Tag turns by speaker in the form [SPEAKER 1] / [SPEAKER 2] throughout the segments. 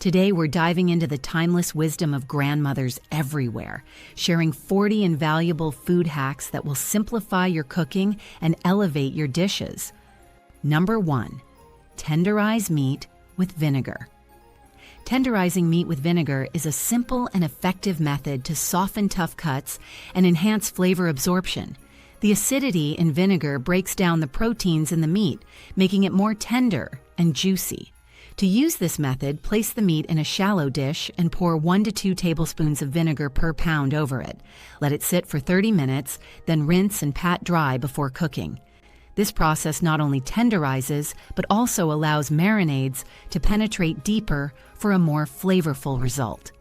[SPEAKER 1] Today, we're diving into the timeless wisdom of grandmothers everywhere, sharing 40 invaluable food hacks that will simplify your cooking and elevate your dishes. Number 1. Tenderize meat with vinegar. Tenderizing meat with vinegar is a simple and effective method to soften tough cuts and enhance flavor absorption. The acidity in vinegar breaks down the proteins in the meat, making it more tender and juicy. To use this method, place the meat in a shallow dish and pour 1 to 2 tablespoons of vinegar per pound over it. Let it sit for 30 minutes, then rinse and pat dry before cooking. This process not only tenderizes, but also allows marinades to penetrate deeper for a more flavorful result.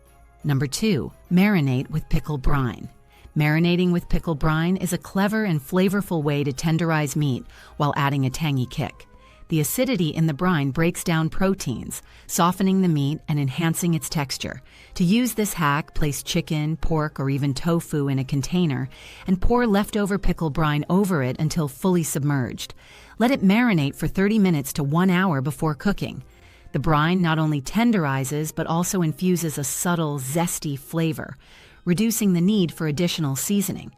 [SPEAKER 1] Number 2, marinate with pickle brine. Marinating with pickle brine is a clever and flavorful way to tenderize meat while adding a tangy kick. The acidity in the brine breaks down proteins, softening the meat and enhancing its texture. To use this hack, place chicken, pork, or even tofu in a container and pour leftover pickle brine over it until fully submerged. Let it marinate for 30 minutes to 1 hour before cooking. The brine not only tenderizes but also infuses a subtle, zesty flavor, reducing the need for additional seasoning.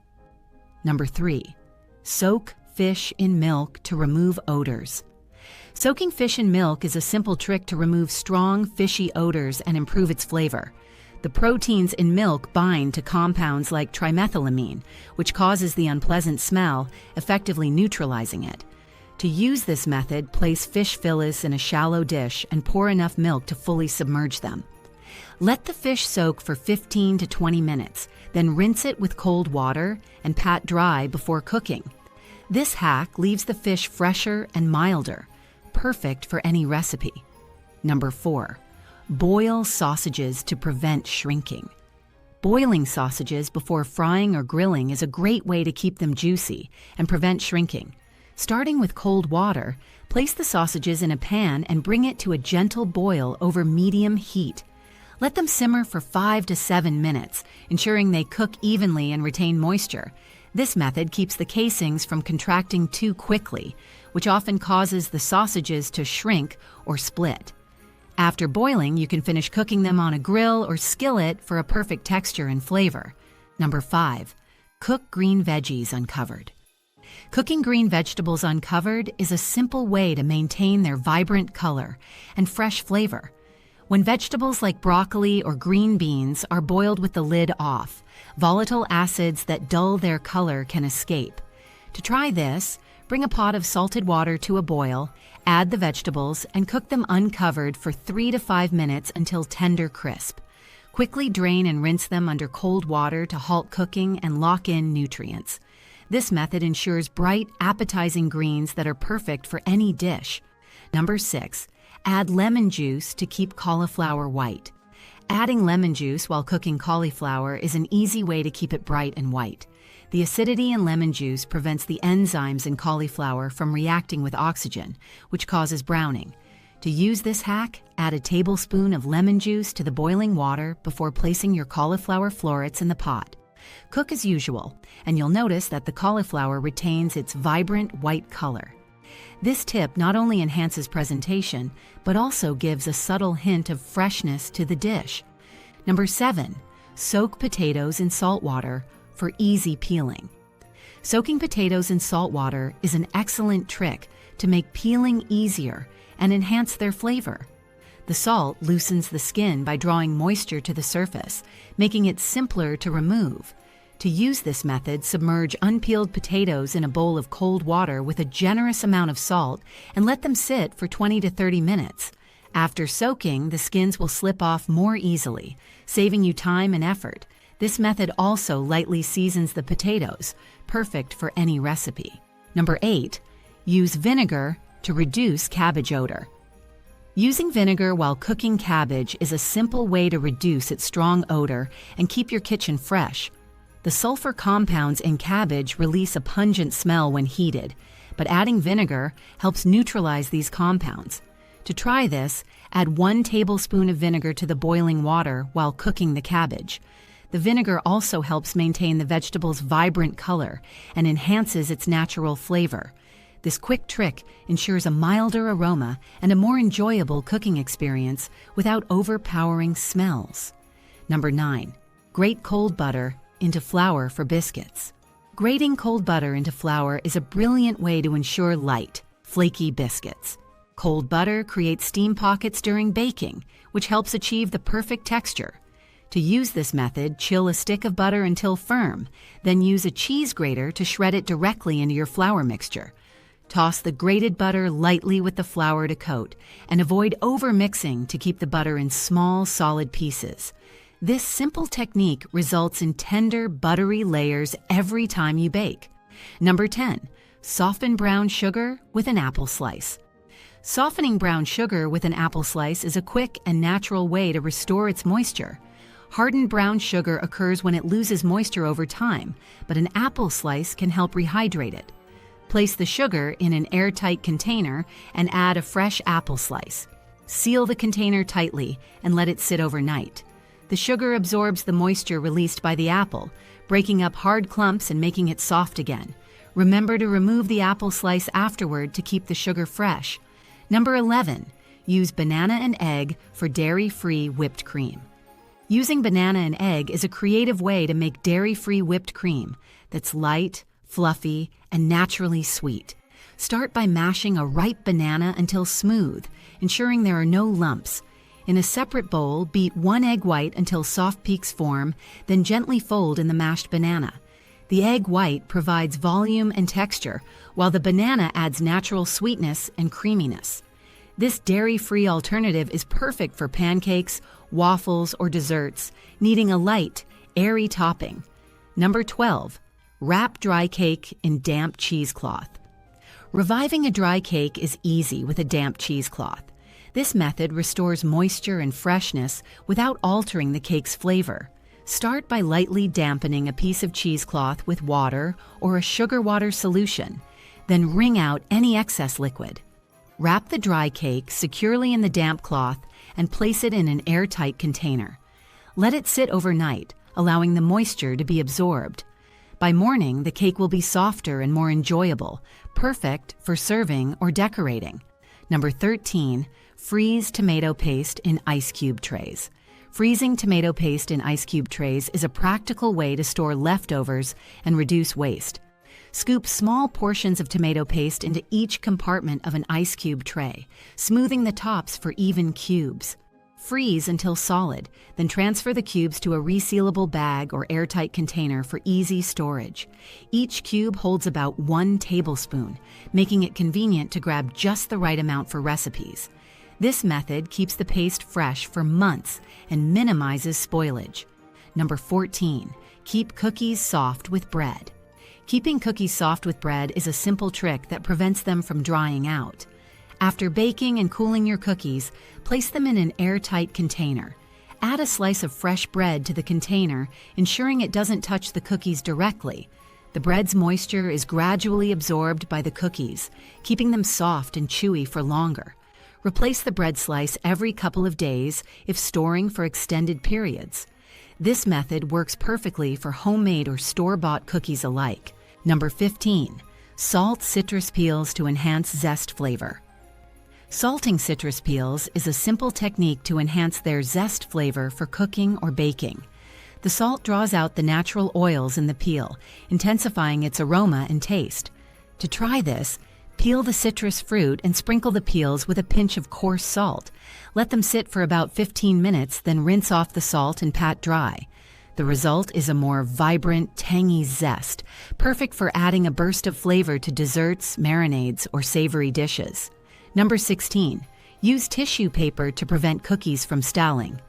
[SPEAKER 1] Number 3. Soak fish in milk to remove odors. Soaking fish in milk is a simple trick to remove strong, fishy odors and improve its flavor. The proteins in milk bind to compounds like trimethylamine, which causes the unpleasant smell, effectively neutralizing it. To use this method, place fish fillets in a shallow dish and pour enough milk to fully submerge them. Let the fish soak for 15 to 20 minutes, then rinse it with cold water and pat dry before cooking. This hack leaves the fish fresher and milder, perfect for any recipe. Number 4. Boil sausages to prevent shrinking. Boiling sausages before frying or grilling is a great way to keep them juicy and prevent shrinking. Starting with cold water, place the sausages in a pan and bring it to a gentle boil over medium heat. Let them simmer for 5 to 7 minutes, ensuring they cook evenly and retain moisture. This method keeps the casings from contracting too quickly, which often causes the sausages to shrink or split. After boiling, you can finish cooking them on a grill or skillet for a perfect texture and flavor. Number 5. Cook green veggies uncovered. Cooking green vegetables uncovered is a simple way to maintain their vibrant color and fresh flavor. When vegetables like broccoli or green beans are boiled with the lid off, volatile acids that dull their color can escape. To try this, bring a pot of salted water to a boil, add the vegetables, and cook them uncovered for 3 to 5 minutes until tender crisp. Quickly drain and rinse them under cold water to halt cooking and lock in nutrients. This method ensures bright, appetizing greens that are perfect for any dish. Number 6. Add lemon juice to keep cauliflower white. Adding lemon juice while cooking cauliflower is an easy way to keep it bright and white. The acidity in lemon juice prevents the enzymes in cauliflower from reacting with oxygen, which causes browning. To use this hack, add a tablespoon of lemon juice to the boiling water before placing your cauliflower florets in the pot. Cook as usual, and you'll notice that the cauliflower retains its vibrant white color. This tip not only enhances presentation, but also gives a subtle hint of freshness to the dish. Number 7. Soak potatoes in salt water for easy peeling. Soaking potatoes in salt water is an excellent trick to make peeling easier and enhance their flavor. The salt loosens the skin by drawing moisture to the surface, making it simpler to remove. To use this method, submerge unpeeled potatoes in a bowl of cold water with a generous amount of salt and let them sit for 20 to 30 minutes. After soaking, the skins will slip off more easily, saving you time and effort. This method also lightly seasons the potatoes, perfect for any recipe. Number 8. Use vinegar to reduce cabbage odor. Using vinegar while cooking cabbage is a simple way to reduce its strong odor and keep your kitchen fresh. The sulfur compounds in cabbage release a pungent smell when heated, but adding vinegar helps neutralize these compounds. To try this, add 1 tablespoon of vinegar to the boiling water while cooking the cabbage. The vinegar also helps maintain the vegetable's vibrant color and enhances its natural flavor. This quick trick ensures a milder aroma and a more enjoyable cooking experience without overpowering smells. Number 9. Grate cold butter into flour for biscuits. Grating cold butter into flour is a brilliant way to ensure light, flaky biscuits. Cold butter creates steam pockets during baking, which helps achieve the perfect texture. To use this method, chill a stick of butter until firm, then use a cheese grater to shred it directly into your flour mixture. Toss the grated butter lightly with the flour to coat, and avoid over-mixing to keep the butter in small, solid pieces. This simple technique results in tender, buttery layers every time you bake. Number 10. Soften brown sugar with an apple slice. Softening brown sugar with an apple slice is a quick and natural way to restore its moisture. Hardened brown sugar occurs when it loses moisture over time, but an apple slice can help rehydrate it. Place the sugar in an airtight container and add a fresh apple slice. Seal the container tightly and let it sit overnight. The sugar absorbs the moisture released by the apple, breaking up hard clumps and making it soft again. Remember to remove the apple slice afterward to keep the sugar fresh. Number 11. Use banana and egg for dairy-free whipped cream. Using banana and egg is a creative way to make dairy-free whipped cream that's light, fluffy, and naturally sweet. Start by mashing a ripe banana until smooth, ensuring there are no lumps. In a separate bowl, beat 1 egg white until soft peaks form, then gently fold in the mashed banana. The egg white provides volume and texture, while the banana adds natural sweetness and creaminess. This dairy-free alternative is perfect for pancakes, waffles, or desserts, needing a light, airy topping. Number 12. Wrap dry cake in damp cheesecloth. Reviving a dry cake is easy with a damp cheesecloth. This method restores moisture and freshness without altering the cake's flavor. Start by lightly dampening a piece of cheesecloth with water or a sugar water solution, then wring out any excess liquid. Wrap the dry cake securely in the damp cloth and place it in an airtight container. Let it sit overnight, allowing the moisture to be absorbed. By morning, the cake will be softer and more enjoyable, perfect for serving or decorating. Number 13. Freeze tomato paste in ice cube trays. Freezing tomato paste in ice cube trays is a practical way to store leftovers and reduce waste. Scoop small portions of tomato paste into each compartment of an ice cube tray, smoothing the tops for even cubes. Freeze until solid, then transfer the cubes to a resealable bag or airtight container for easy storage. Each cube holds about 1 tablespoon, making it convenient to grab just the right amount for recipes. This method keeps the paste fresh for months and minimizes spoilage. Number 14. Keep cookies soft with bread. Keeping cookies soft with bread is a simple trick that prevents them from drying out. After baking and cooling your cookies, place them in an airtight container. Add a slice of fresh bread to the container, ensuring it doesn't touch the cookies directly. The bread's moisture is gradually absorbed by the cookies, keeping them soft and chewy for longer. Replace the bread slice every couple of days if storing for extended periods. This method works perfectly for homemade or store-bought cookies alike. Number 15. Salt citrus peels to enhance zest flavor. Salting citrus peels is a simple technique to enhance their zest flavor for cooking or baking. The salt draws out the natural oils in the peel, intensifying its aroma and taste. To try this, peel the citrus fruit and sprinkle the peels with a pinch of coarse salt. Let them sit for about 15 minutes, then rinse off the salt and pat dry. The result is a more vibrant, tangy zest, perfect for adding a burst of flavor to desserts, marinades, or savory dishes. Number 16. Use tissue paper to prevent cookies from staling.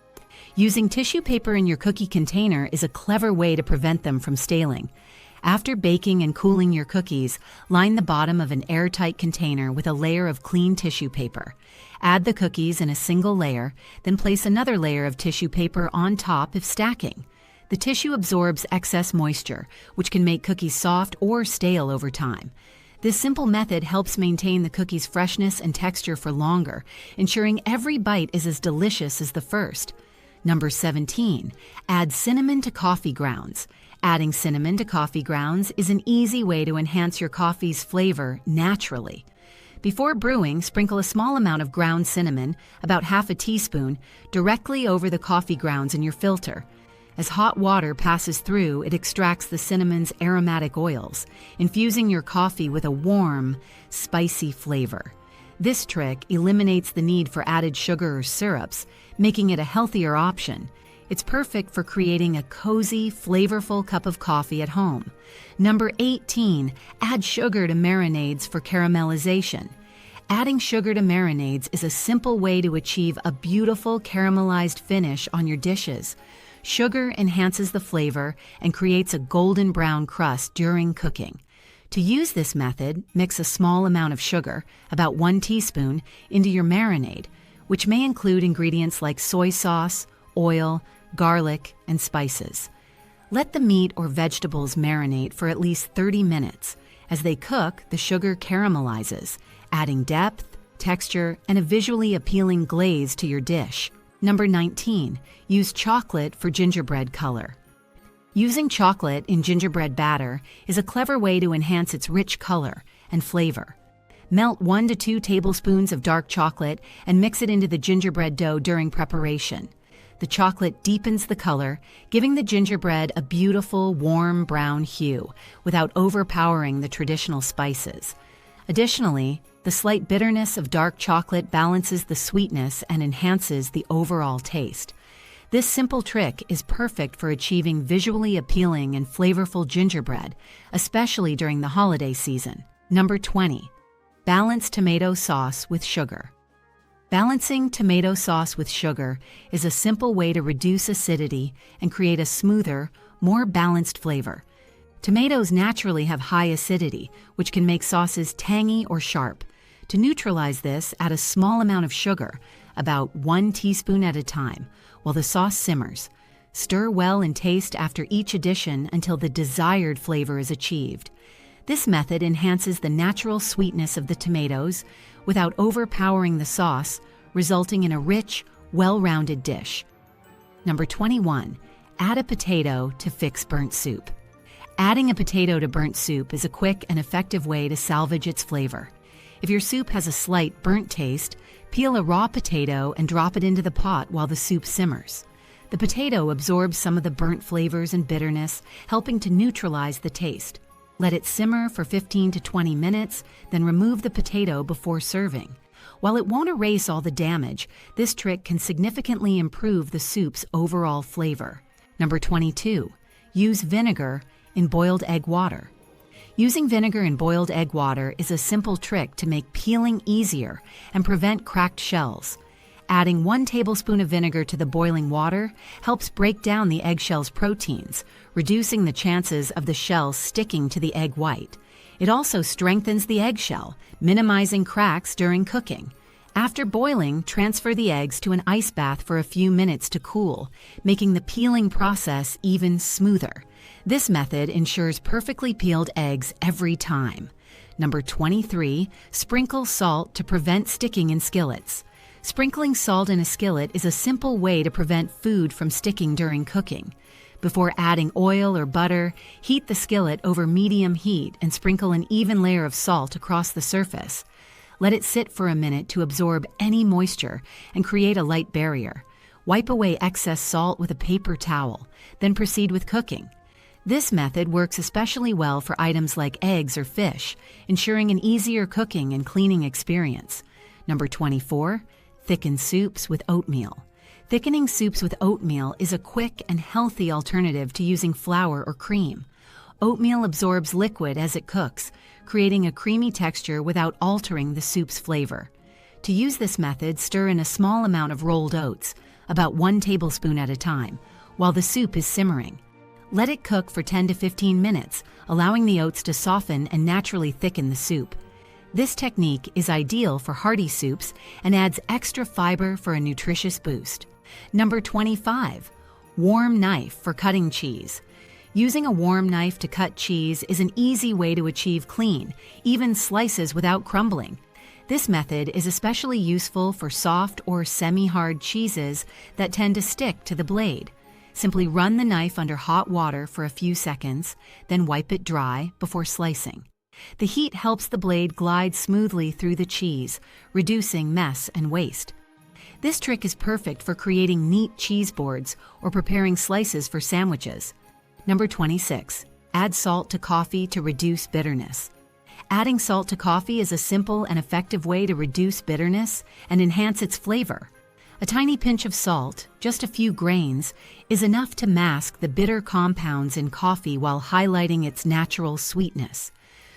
[SPEAKER 1] Using tissue paper in your cookie container is a clever way to prevent them from staling. After baking and cooling your cookies, line the bottom of an airtight container with a layer of clean tissue paper. Add the cookies in a single layer, then place another layer of tissue paper on top if stacking. The tissue absorbs excess moisture, which can make cookies soft or stale over time. This simple method helps maintain the cookie's freshness and texture for longer, ensuring every bite is as delicious as the first. Number 17. Add cinnamon to coffee grounds. Adding cinnamon to coffee grounds is an easy way to enhance your coffee's flavor naturally. Before brewing, sprinkle a small amount of ground cinnamon, about half a teaspoon, directly over the coffee grounds in your filter. As hot water passes through, it extracts the cinnamon's aromatic oils, infusing your coffee with a warm, spicy flavor. This trick eliminates the need for added sugar or syrups, making it a healthier option. It's perfect for creating a cozy, flavorful cup of coffee at home. Number 18, add sugar to marinades for caramelization. Adding sugar to marinades is a simple way to achieve a beautiful caramelized finish on your dishes. Sugar enhances the flavor and creates a golden brown crust during cooking. To use this method, mix a small amount of sugar, about 1 teaspoon, into your marinade, which may include ingredients like soy sauce, oil, garlic, and spices. Let the meat or vegetables marinate for at least 30 minutes. As they cook, the sugar caramelizes, adding depth, texture, and a visually appealing glaze to your dish. Number 19, use chocolate for gingerbread color. Using chocolate in gingerbread batter is a clever way to enhance its rich color and flavor. Melt 1 to 2 tablespoons of dark chocolate and mix it into the gingerbread dough during preparation. The chocolate deepens the color, giving the gingerbread a beautiful, warm brown hue without overpowering the traditional spices. Additionally, the slight bitterness of dark chocolate balances the sweetness and enhances the overall taste. This simple trick is perfect for achieving visually appealing and flavorful gingerbread, especially during the holiday season. Number 20, balance tomato sauce with sugar. Balancing tomato sauce with sugar is a simple way to reduce acidity and create a smoother, more balanced flavor. Tomatoes naturally have high acidity, which can make sauces tangy or sharp. To neutralize this, add a small amount of sugar, about 1 teaspoon at a time, while the sauce simmers. Stir well and taste after each addition until the desired flavor is achieved. This method enhances the natural sweetness of the tomatoes without overpowering the sauce, resulting in a rich, well-rounded dish. Number 21, add a potato to fix burnt soup. Adding a potato to burnt soup is a quick and effective way to salvage its flavor. If your soup has a slight burnt taste, peel a raw potato and drop it into the pot while the soup simmers. The potato absorbs some of the burnt flavors and bitterness, helping to neutralize the taste. Let it simmer for 15 to 20 minutes, then remove the potato before serving. While it won't erase all the damage, this trick can significantly improve the soup's overall flavor. Number 22, use vinegar in boiled egg water. Using vinegar in boiled egg water is a simple trick to make peeling easier and prevent cracked shells. Adding 1 tablespoon of vinegar to the boiling water helps break down the eggshell's proteins, reducing the chances of the shell sticking to the egg white. It also strengthens the eggshell, minimizing cracks during cooking. After boiling, transfer the eggs to an ice bath for a few minutes to cool, making the peeling process even smoother. This method ensures perfectly peeled eggs every time. Number 23, sprinkle salt to prevent sticking in skillets. Sprinkling salt in a skillet is a simple way to prevent food from sticking during cooking. Before adding oil or butter, heat the skillet over medium heat and sprinkle an even layer of salt across the surface. Let it sit for a minute to absorb any moisture and create a light barrier. Wipe away excess salt with a paper towel, then proceed with cooking. This method works especially well for items like eggs or fish, ensuring an easier cooking and cleaning experience. Number 24, thicken soups with oatmeal. Thickening soups with oatmeal is a quick and healthy alternative to using flour or cream. Oatmeal absorbs liquid as it cooks, creating a creamy texture without altering the soup's flavor. To use this method, stir in a small amount of rolled oats, about 1 tablespoon at a time, while the soup is simmering. Let it cook for 10 to 15 minutes, allowing the oats to soften and naturally thicken the soup. This technique is ideal for hearty soups and adds extra fiber for a nutritious boost. Number 25, warm knife for cutting cheese. Using a warm knife to cut cheese is an easy way to achieve clean, even slices without crumbling. This method is especially useful for soft or semi-hard cheeses that tend to stick to the blade. Simply run the knife under hot water for a few seconds, then wipe it dry before slicing. The heat helps the blade glide smoothly through the cheese, reducing mess and waste. This trick is perfect for creating neat cheese boards or preparing slices for sandwiches. Number 26. Add salt to coffee to reduce bitterness. Adding salt to coffee is a simple and effective way to reduce bitterness and enhance its flavor. A tiny pinch of salt, just a few grains, is enough to mask the bitter compounds in coffee while highlighting its natural sweetness.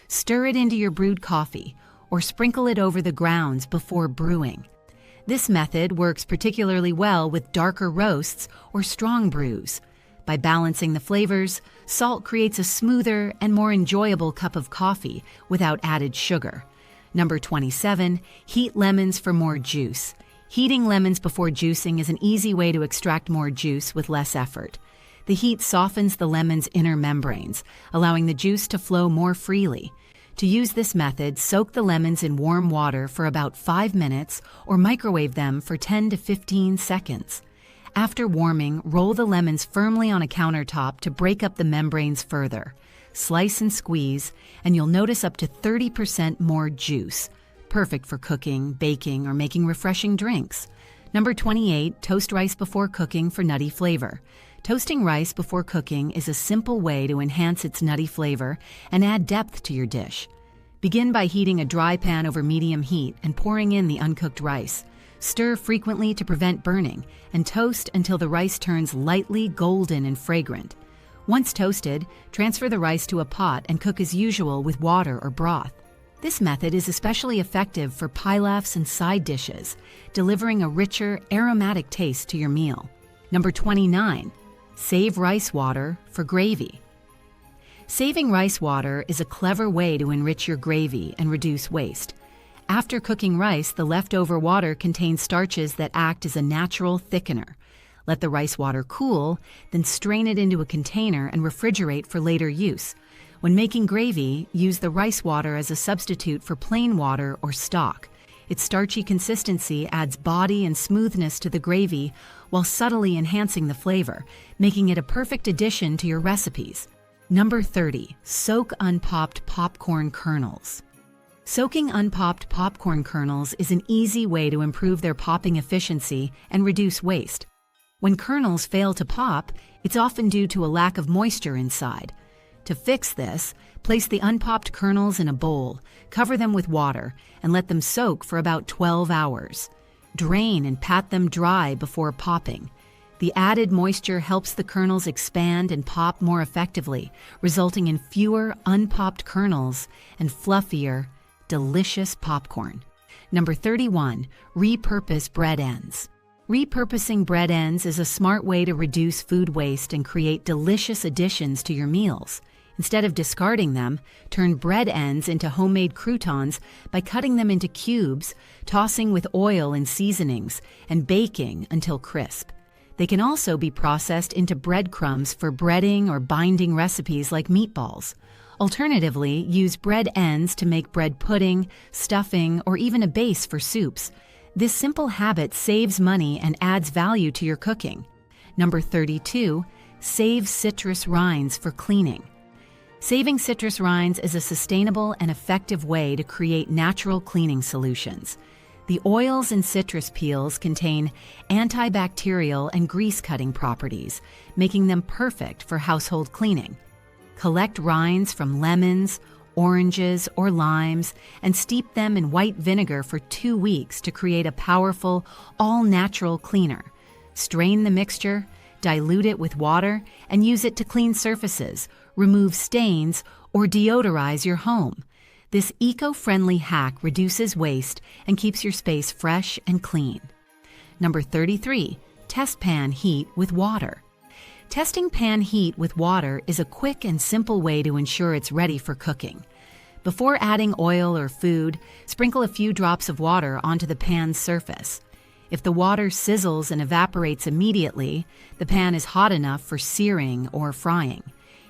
[SPEAKER 1] Stir it into your brewed coffee or sprinkle it over the grounds before brewing. This method works particularly well with darker roasts or strong brews. By balancing the flavors, salt creates a smoother and more enjoyable cup of coffee without added sugar. Number 27. Heat lemons for more juice. Heating lemons before juicing is an easy way to extract more juice with less effort. The heat softens the lemon's inner membranes, allowing the juice to flow more freely. To use this method, soak the lemons in warm water for about 5 minutes or microwave them for 10 to 15 seconds. After warming, roll the lemons firmly on a countertop to break up the membranes further. Slice and squeeze, and you'll notice up to 30% more juice. Perfect for cooking, baking, or making refreshing drinks. Number 28. Toast rice before cooking for nutty flavor. Toasting rice before cooking is a simple way to enhance its nutty flavor and add depth to your dish. Begin by heating a dry pan over medium heat and pouring in the uncooked rice. Stir frequently to prevent burning, and toast until the rice turns lightly golden and fragrant. Once toasted, transfer the rice to a pot and cook as usual with water or broth. This method is especially effective for pilafs and side dishes, delivering a richer, aromatic taste to your meal. Number 29. Save rice water for gravy. Saving rice water is a clever way to enrich your gravy and reduce waste. After cooking rice, the leftover water contains starches that act as a natural thickener. Let the rice water cool, then strain it into a container and refrigerate for later use. When making gravy, use the rice water as a substitute for plain water or stock. Its starchy consistency adds body and smoothness to the gravy while subtly enhancing the flavor, making it a perfect addition to your recipes. Number 30. Soak unpopped popcorn kernels. Soaking unpopped popcorn kernels is an easy way to improve their popping efficiency and reduce waste. When kernels fail to pop, it's often due to a lack of moisture inside. To fix this, place the unpopped kernels in a bowl, cover them with water, and let them soak for about 12 hours. Drain and pat them dry before popping. The added moisture helps the kernels expand and pop more effectively, resulting in fewer unpopped kernels and fluffier, delicious popcorn. Number 31. Repurpose bread ends. Repurposing bread ends is a smart way to reduce food waste and create delicious additions to your meals. Instead of discarding them, turn bread ends into homemade croutons by cutting them into cubes, tossing with oil and seasonings, and baking until crisp. They can also be processed into breadcrumbs for breading or binding recipes like meatballs. Alternatively, use bread ends to make bread pudding, stuffing, or even a base for soups. This simple habit saves money and adds value to your cooking. Number 32. Save citrus rinds for cleaning. Saving citrus rinds is a sustainable and effective way to create natural cleaning solutions. The oils in citrus peels contain antibacterial and grease-cutting properties, making them perfect for household cleaning. Collect rinds from lemons, oranges, or limes and steep them in white vinegar for 2 weeks to create a powerful, all-natural cleaner. Strain the mixture, dilute it with water, and use it to clean surfaces, remove stains, or deodorize your home. This eco-friendly hack reduces waste and keeps your space fresh and clean. Number 33. Test pan heat with water. Testing pan heat with water is a quick and simple way to ensure it's ready for cooking. Before adding oil or food, sprinkle a few drops of water onto the pan's surface. If the water sizzles and evaporates immediately, the pan is hot enough for searing or frying.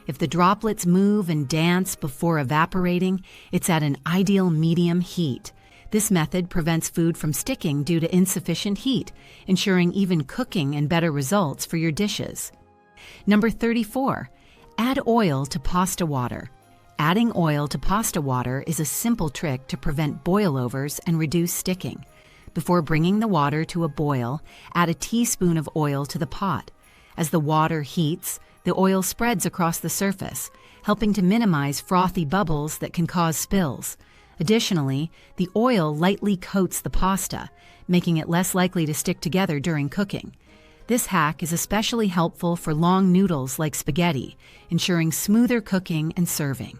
[SPEAKER 1] If the droplets move and dance before evaporating, it's at an ideal medium heat. This method prevents food from sticking due to insufficient heat, ensuring even cooking and better results for your dishes. Number 34, add oil to pasta water. Adding oil to pasta water is a simple trick to prevent boilovers and reduce sticking. Before bringing the water to a boil, add a teaspoon of oil to the pot. As the water heats, the oil spreads across the surface, helping to minimize frothy bubbles that can cause spills. Additionally, the oil lightly coats the pasta, making it less likely to stick together during cooking. This hack is especially helpful for long noodles like spaghetti, ensuring smoother cooking and serving.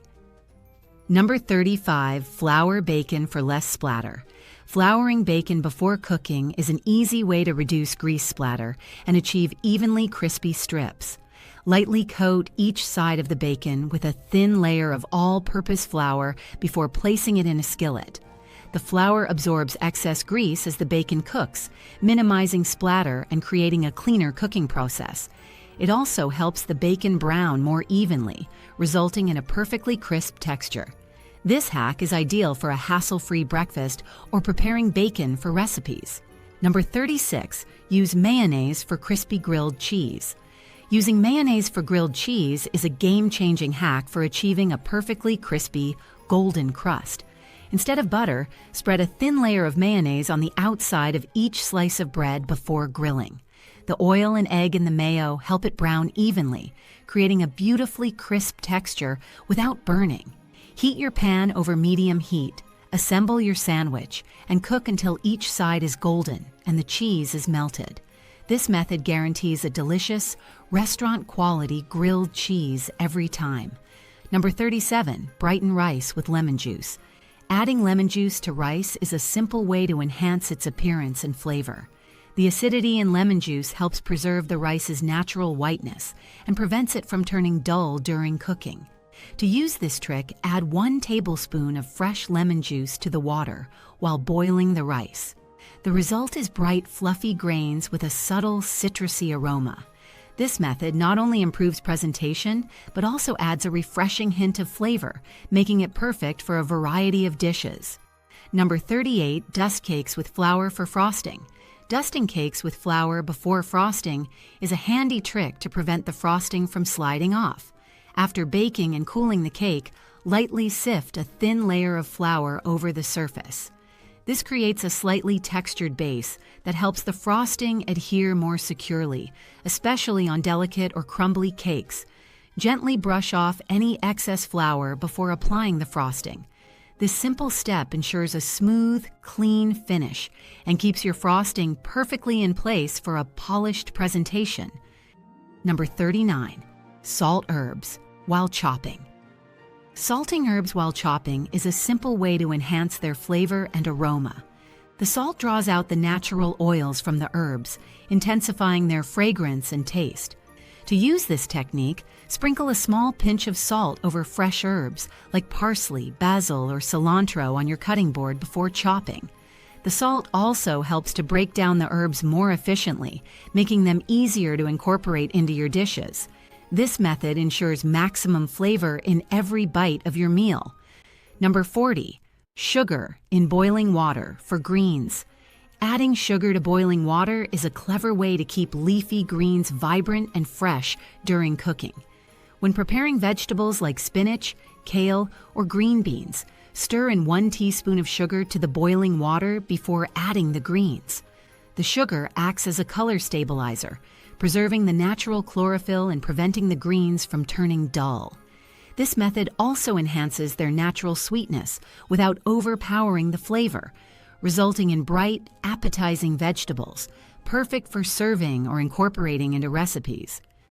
[SPEAKER 1] Number 35, flour bacon for less splatter. Flouring bacon before cooking is an easy way to reduce grease splatter and achieve evenly crispy strips. Lightly coat each side of the bacon with a thin layer of all-purpose flour before placing it in a skillet. The flour absorbs excess grease as the bacon cooks, minimizing splatter and creating a cleaner cooking process. It also helps the bacon brown more evenly, resulting in a perfectly crisp texture. This hack is ideal for a hassle-free breakfast or preparing bacon for recipes. Number 36, use mayonnaise for crispy grilled cheese. Using mayonnaise for grilled cheese is a game-changing hack for achieving a perfectly crispy, golden crust. Instead of butter, spread a thin layer of mayonnaise on the outside of each slice of bread before grilling. The oil and egg in the mayo help it brown evenly, creating a beautifully crisp texture without burning. Heat your pan over medium heat, assemble your sandwich, and cook until each side is golden and the cheese is melted. This method guarantees a delicious, restaurant-quality grilled cheese every time. Number 37, brighten rice with lemon juice. Adding lemon juice to rice is a simple way to enhance its appearance and flavor. The acidity in lemon juice helps preserve the rice's natural whiteness and prevents it from turning dull during cooking. To use this trick, add 1 tablespoon of fresh lemon juice to the water while boiling the rice. The result is bright, fluffy grains with a subtle, citrusy aroma. This method not only improves presentation, but also adds a refreshing hint of flavor, making it perfect for a variety of dishes. Number 38, dust cakes with flour for frosting. Dusting cakes with flour before frosting is a handy trick to prevent the frosting from sliding off. After baking and cooling the cake, lightly sift a thin layer of flour over the surface. This creates a slightly textured base that helps the frosting adhere more securely, especially on delicate or crumbly cakes. Gently brush off any excess flour before applying the frosting. This simple step ensures a smooth, clean finish and keeps your frosting perfectly in place for a polished presentation. Number 39. Salt herbs while chopping. Salting herbs while chopping is a simple way to enhance their flavor and aroma. The salt draws out the natural oils from the herbs, intensifying their fragrance and taste. To use this technique, sprinkle a small pinch of salt over fresh herbs like parsley, basil, or cilantro on your cutting board before chopping. The salt also helps to break down the herbs more efficiently, making them easier to incorporate into your dishes. This method ensures maximum flavor in every bite of your meal. Number 40, sugar in boiling water for greens. Adding sugar to boiling water is a clever way to keep leafy greens vibrant and fresh during cooking. When preparing vegetables like spinach, kale, or green beans, stir in 1 teaspoon of sugar to the boiling water before adding the greens. The sugar acts as a color stabilizer, preserving the natural chlorophyll and preventing the greens from turning dull. This method also enhances their natural sweetness without overpowering the flavor, resulting in bright, appetizing vegetables, perfect for serving or incorporating into recipes.